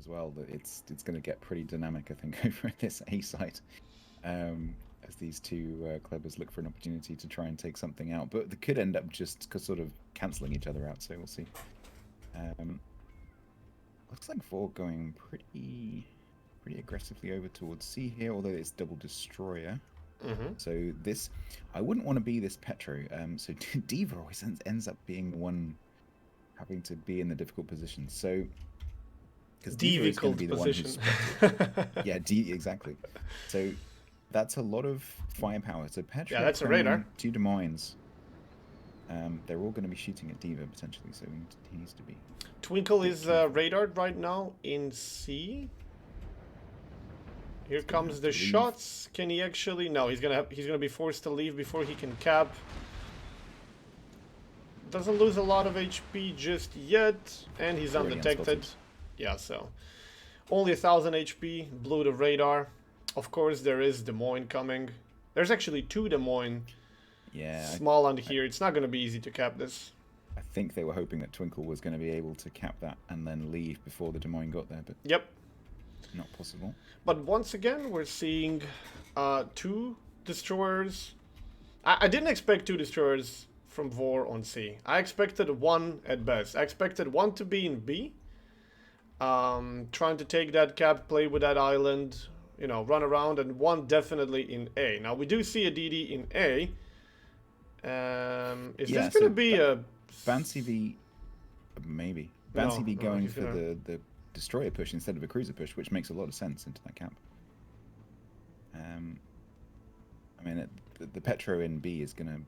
as well that it's going to get pretty dynamic, I think, over at this A side, as these two Clebers look for an opportunity to try and take something out, but they could end up just sort of cancelling each other out. So we'll see. Looks like Vor going pretty aggressively over towards C here, although it's double destroyer. So this, I wouldn't want to be this Petro. So Diva always ends up being the one having to be in the difficult position. So because Diva is going to be the one who's yeah, exactly. So that's a lot of firepower. So Petro, yeah, that's a radar. 2 Des Moines. They're all going to be shooting at Diva potentially, so he needs to be. Twinkle is radared right now in C. Here comes the shots. Can he actually? No, he's gonna be forced to leave before he can cap. Doesn't lose a lot of HP just yet, and he's undetected. Yeah, so only 1,000 HP. Blew the radar. Of course, there is Des Moines coming. There's actually 2 Des Moines. Yeah. Small under here. It's not gonna be easy to cap this. I think they were hoping that Twinkle was going to be able to cap that and then leave before the Des Moines got there, but yep, not possible. But once again, we're seeing 2 destroyers. I didn't expect 2 destroyers from Vor on C. I expected 1 at best. I expected 1 to be in B, trying to take that cap, play with that island, you know, run around, and 1 definitely in A. Now we do see a DD in A. Is this going to be a BanCV? Maybe BanCV going for the destroyer push instead of a cruiser push, which makes a lot of sense into that camp. I mean, the Petro in B is going to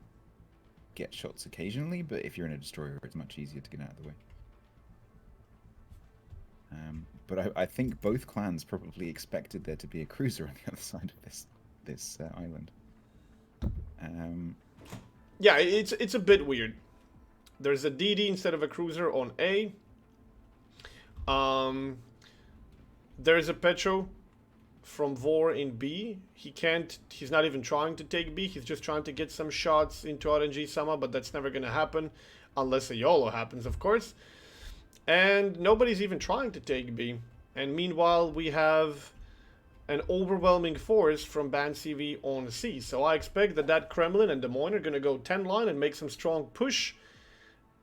get shots occasionally, but if you're in a destroyer, it's much easier to get out of the way. But I think both clans probably expected there to be a cruiser on the other side of this island. Yeah, it's a bit weird. There's a DD instead of a cruiser on A. There's a Petro from Vor in B. He's not even trying to take B. He's just trying to get some shots into RNG Sama, but that's never going to happen unless a YOLO happens, of course. And nobody's even trying to take B. And meanwhile, we have an overwhelming force from BanCV on C. So I expect that Kremlin and Des Moines are going to go 10 line and make some strong push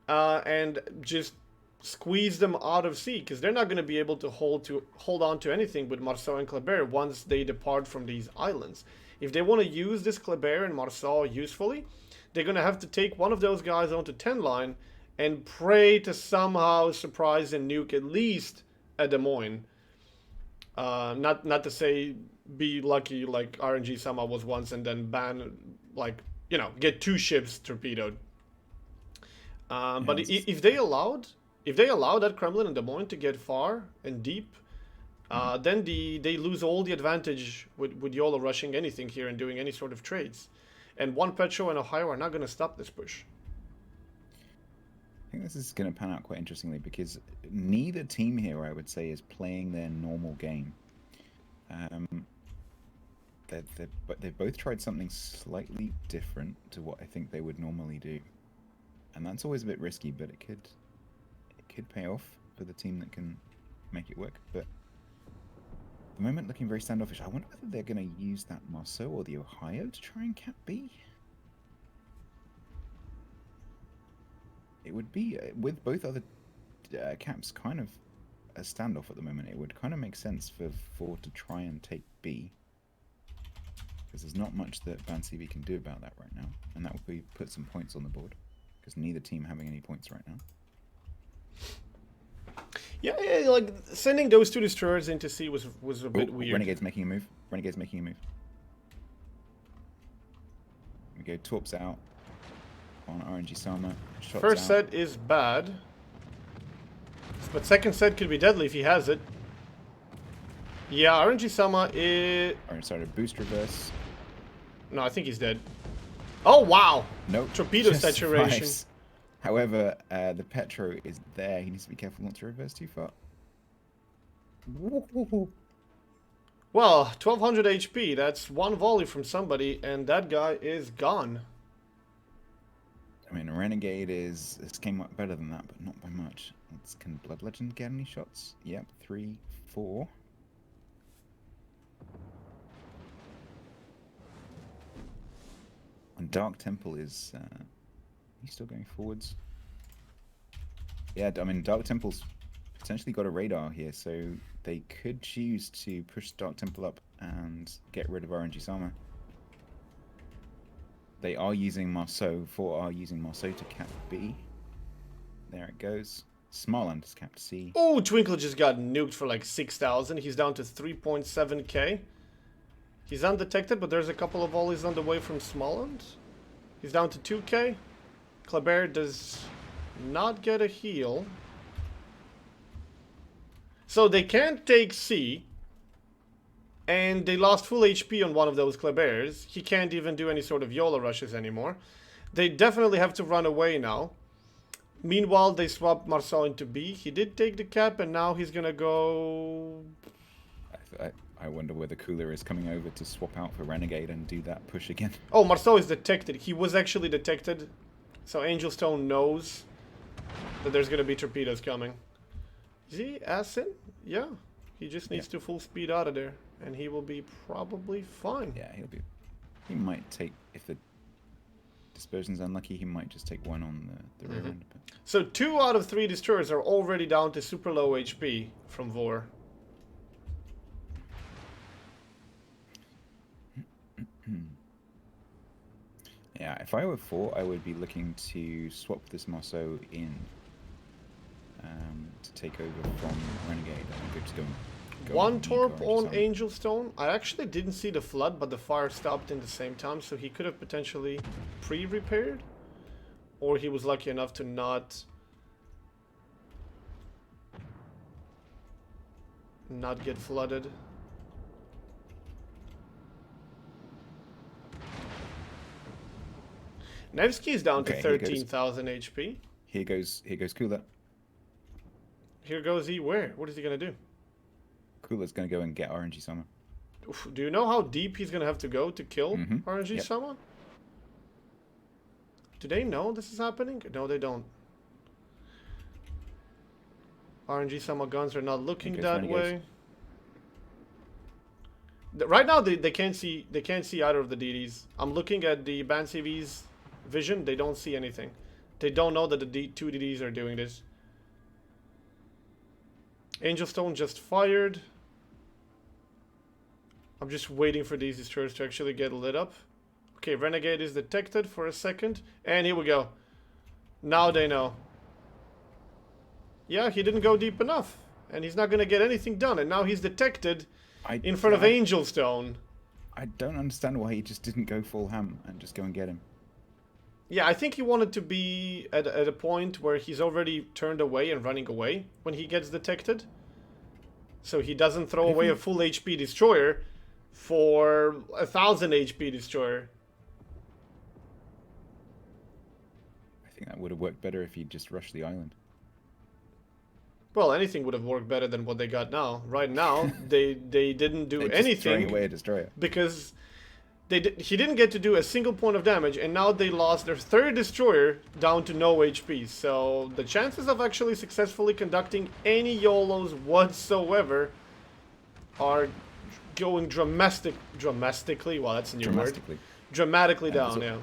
and just squeeze them out of C, because they're not going to be able to hold on to anything with Marceau and Kleber once they depart from these islands. If they want to use this Kleber and Marceau usefully, they're going to have to take one of those guys onto 10 line and pray to somehow surprise and nuke at least a Des Moines. Not to say be lucky like RNG Sama was once and then ban, like, you know, get 2 ships torpedoed. But if they allowed that Kremlin and Des Moines to get far and deep, then they lose all the advantage with YOLO rushing anything here and doing any sort of trades. And 1 Petro and Ohio are not going to stop this push. I think this is going to pan out quite interestingly because neither team here, I would say, is playing their normal game. They've both tried something slightly different to what I think they would normally do, and that's always a bit risky, but it could pay off for the team that can make it work. But at the moment, looking very standoffish. I wonder whether they're going to use that Marceau or the Ohio to try and cap B. It would be, with both other caps kind of a standoff at the moment, it would kind of make sense for Vor to try and take B. Because there's not much that BanCV can do about that right now. And that would be put some points on the board. Because neither team having any points right now. Yeah, like sending those 2 destroyers into C was a bit weird. Renegade's making a move. Renegade's making a move. We go Torps out on RNG Sama. First set is bad, but second set could be deadly if he has it. Yeah, RNG Sama is... Sorry, boost reverse. No, I think he's dead. Oh, wow! Nope. Torpedo saturation. Survives. However, the Petro is there. He needs to be careful not to reverse too far. Well, 1200 HP. That's 1 volley from somebody, and that guy is gone. I mean, Renegade is came up better than that, but not by much. Can Blood Legend get any shots? Yep, 3, 4. And Dark Temple is he's still going forwards. Yeah, I mean Dark Temple's potentially got a radar here, so they could choose to push Dark Temple up and get rid of RNG Sama. They are using Marceau. 4 are using Marceau to cap B. There it goes. Smarland is capped C. Oh, Twinkle just got nuked for like 6,000. He's down to 3.7k. He's undetected, but there's a couple of volleys on the way from Smalland. He's down to 2k. Kleber does not get a heal. So they can't take C. And they lost full HP on one of those Klebers. He can't even do any sort of YOLO rushes anymore. They definitely have to run away now. Meanwhile, they swapped Marceau into B. He did take the cap, and now he's gonna go... I wonder whether Cooler is coming over to swap out for Renegade and do that push again. Oh, Marceau is detected. He was actually detected. So Angel Stone knows that there's gonna be torpedoes coming. Is he Asin? Yeah. He just needs to full speed out of there. And he will be probably fine. Yeah, he'll be... He might take... If the dispersion's unlucky, he might just take one on the rear end. But... So 2 out of 3 destroyers are already down to super low HP from Vor. Yeah, if I were 4, I would be looking to swap this Marceau in to take over from Renegade. I think it's going... One torp on Angel Stone. I actually didn't see the flood, but the fire stopped in the same time, so he could have potentially pre-repaired. Or he was lucky enough to not get flooded. Nevsky is down to 13,000 HP. Here goes Cooler. Here goes he where? What is he gonna do? Cooler's going to go and get RNG Sama. Do you know how deep he's going to have to go to kill RNG Sama? Do they know this is happening? No, they don't. RNG Sama guns are not looking that way. Right now, they can't see either of the DDs. I'm looking at the Ban CV's vision. They don't see anything. They don't know that the 2 DDs are doing this. Angel Stone just fired. I'm just waiting for these destroyers to actually get lit up. Okay, Renegade is detected for a second. And here we go. Now they know. Yeah, he didn't go deep enough. And he's not going to get anything done. And now he's detected in front of Angel Stone. I don't understand why he just didn't go full ham and just go and get him. Yeah, I think he wanted to be at a point where he's already turned away and running away when he gets detected. So he doesn't throw away a full HP destroyer for 1,000 HP destroyer. I think that would have worked better if he just rushed the island. Well, anything would have worked better than what they got now. Right now, they didn't do anything throwing away a destroyer because he didn't get to do a single point of damage, and now they lost their 3rd destroyer down to no HP. So the chances of actually successfully conducting any YOLOs whatsoever are going dramatically. Well, that's a new word. Dramatically down. Yeah.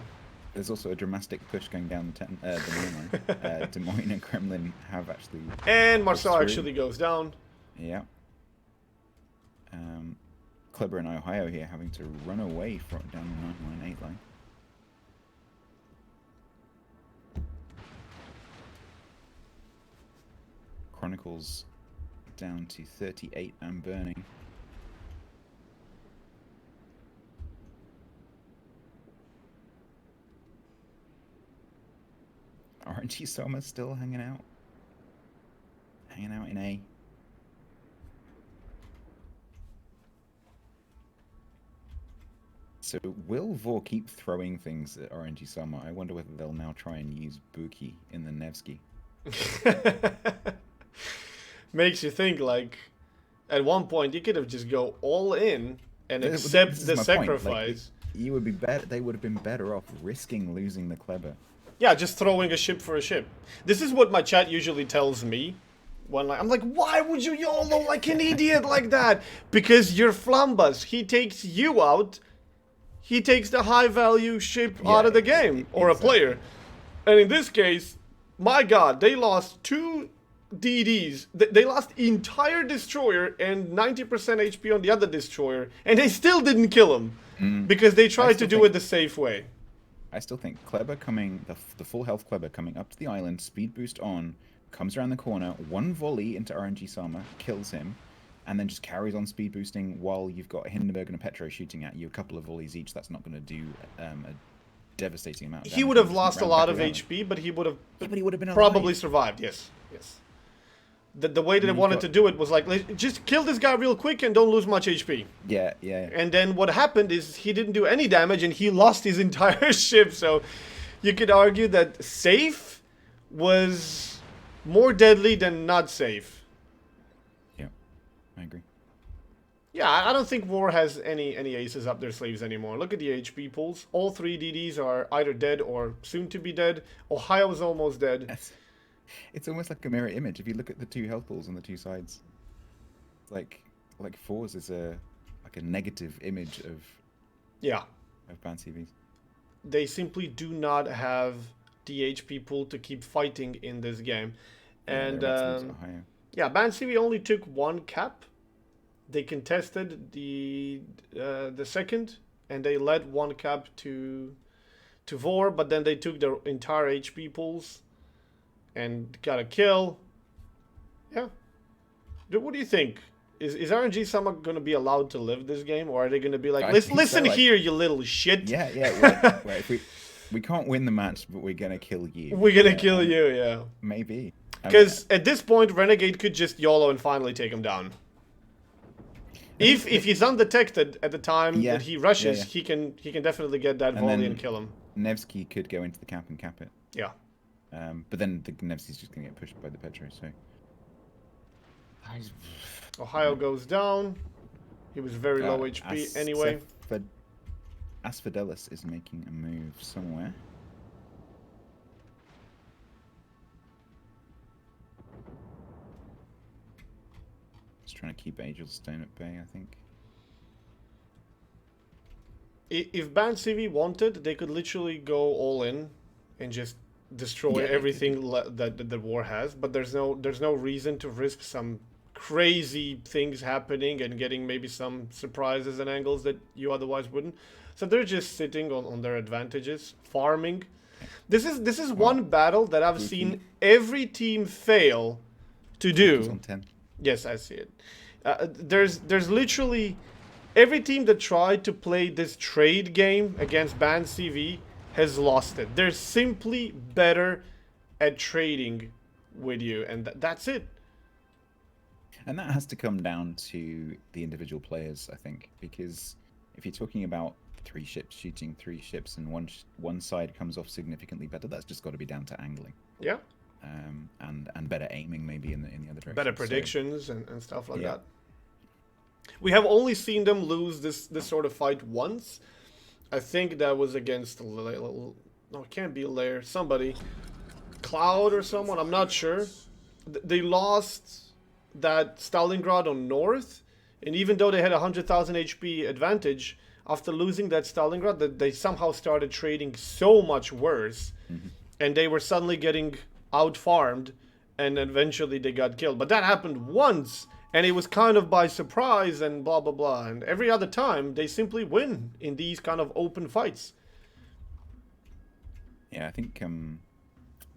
There's also a dramatic push going down the main line. Des Moines and Kremlin have actually... And Marceau actually goes down. Yeah. Kleber and Ohio here having to run away from down the 998 line. Chronicles down to 38 and burning. RNG Soma still hanging out. Hanging out in A. So will Vor keep throwing things at RNG Soma? I wonder whether they'll now try and use Buki in the Nevsky. Makes you think, like, at one point you could have just go all in and accept the sacrifice. Like, you would be better. They would have been better off risking losing the Kleber Yeah, just throwing a ship for a ship. This is what my chat usually tells me. When I'm like, why would you YOLO like an idiot like that? Because you're Flambus. He takes you out. He takes the high value ship out of the game. Or a player. And in this case, my god, they lost 2 DDs. They lost the entire destroyer and 90% HP on the other destroyer. And they still didn't kill him. Because they tried to do it the safe way. I still think Kleber coming, the full health Kleber coming up to the island, speed boost on, comes around the corner, 1 volley into RNG Sama, kills him, and then just carries on speed boosting while you've got Hindenburg and a Petro shooting at you, a couple of volleys each. That's not going to do a devastating amount of damage. He would have lost a lot of HP, but he would have been probably survived, yes. The way that they wanted to do it was like, just kill this guy real quick and don't lose much HP. Yeah. And then what happened is he didn't do any damage and he lost his entire ship. So you could argue that safe was more deadly than not safe. Yeah, I agree. Yeah, I don't think War has any aces up their sleeves anymore. Look at the HP pools. All 3 DDs are either dead or soon to be dead. Ohio's almost dead. It's almost like a mirror image. If you look at the 2 health pools on the 2 sides, like Force is a negative image of banned CVs. They simply do not have the HP pool to keep fighting in this game, and banned CV only took 1 cap. They contested the second, and they led 1 cap to Vor, but then they took their entire HP pools. And got a kill. Yeah. What do you think? Is RNG Sama going to be allowed to live this game? Or are they going to be like, listen here, you little shit? Yeah. Right, we can't win the match, but we're going to kill you. We're going to kill you, yeah. Maybe. Because at this point, Renegade could just YOLO and finally take him down. If he's undetected at the time that he rushes, he can definitely get that volley and kill him. Nevsky could go into the cap and cap it. Yeah. But then the Nevsky's just going to get pushed by the Petro, so... Ohio goes down. He was very low HP anyway. Asphodelis is making a move somewhere. Just trying to keep Angel Stone at bay, I think. If banned CV wanted, they could literally go all in and just destroy everything that War has, but there's no reason to risk some crazy things happening and getting maybe some surprises and angles that you otherwise wouldn't. So they're just sitting on their advantages, farming. This is one battle that I've seen every team fail to do. Yes, I see it. There's literally every team that tried to play this trade game against banned CV has lost it. They're simply better at trading with you, and that's it. And that has to come down to the individual players, I think, because if you're talking about 3 ships shooting 3 ships and one side comes off significantly better, that's just got to be down to angling. Yeah. And better aiming maybe in the other direction. Better predictions and stuff like that. We have only seen them lose this sort of fight once. I think that was against no, it can't be Lair. Somebody, Cloud or someone. I'm not sure. They lost that Stalingrad on North, and even though they had 100,000 HP advantage, after losing that Stalingrad, they somehow started trading so much worse, and they were suddenly getting out farmed, and eventually they got killed. But that happened once. And it was kind of by surprise and blah, blah, blah. And every other time, they simply win in these kind of open fights. Yeah, I think banned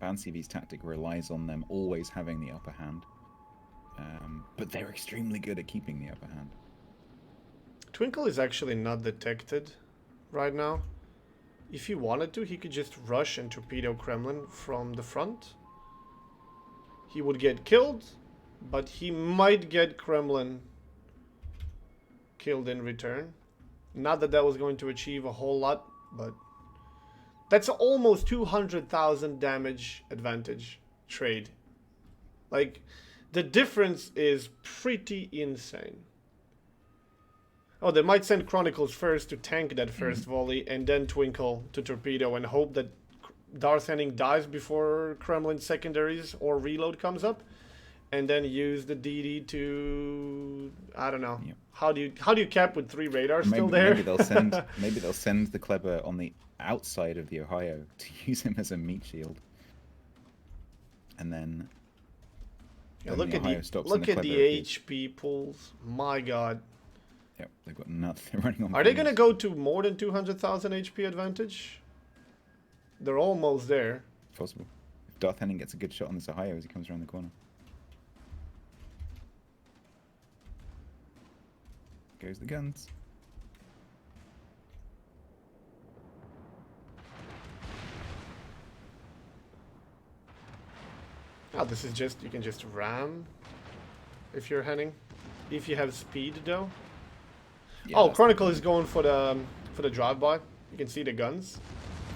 CV's tactic relies on them always having the upper hand. But they're extremely good at keeping the upper hand. Twinkle is actually not detected right now. If he wanted to, he could just rush and torpedo Kremlin from the front. He would get killed. But he might get Kremlin killed in return. Not that was going to achieve a whole lot, but that's almost 200,000 damage advantage trade. Like, the difference is pretty insane. Oh, they might send Chronicles first to tank that first volley, and then Twinkle to torpedo and hope that Darth Henning dies before Kremlin secondaries or reload comes up, and then use the DD to, I don't know. Yep. How do you cap with 3 radars Maybe, still there? maybe they'll send the Kleber on the outside of the Ohio to use him as a meat shield, and then. Yeah, look at the HP pulls. My God. Yep, they've got nothing running on. Are they gonna go to more than 200,000 HP advantage? They're almost there. Possible. If Darth Henning gets a good shot on this Ohio as he comes around the corner. Goes the guns. Oh, this is just, you can just ram if you're Henning. If you have speed though. Yeah, oh, Chronicle is going for the drive-by. You can see the guns.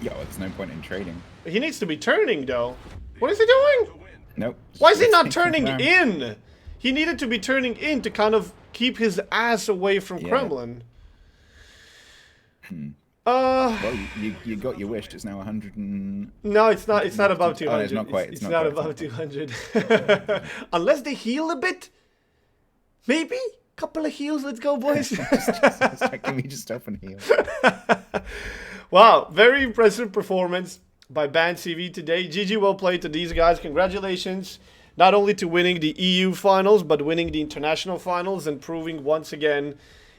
Yeah, well, there's no point in trading. He needs to be turning though. What is he doing? Nope. Why is he not turning in? He needed to be turning in to kind of keep his ass away from Kremlin. Well, you got your wish. It's now 100 and... No, it's not. It's not above 200. Oh, it's not quite. It's not above 200. Unless they heal a bit. Maybe. Couple of heals. Let's go, boys. Can we just stop and heal? Wow, very impressive performance by Band CV today. GG, well played to these guys. Congratulations. Not only to winning the EU finals, but winning the international finals and proving once again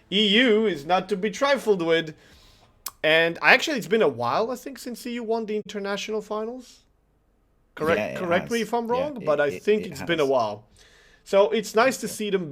EU is not to be trifled with. And actually, it's been a while, I think, since EU won the international finals. Correct me if I'm wrong, but I think it's been a while. So it's nice to see them back.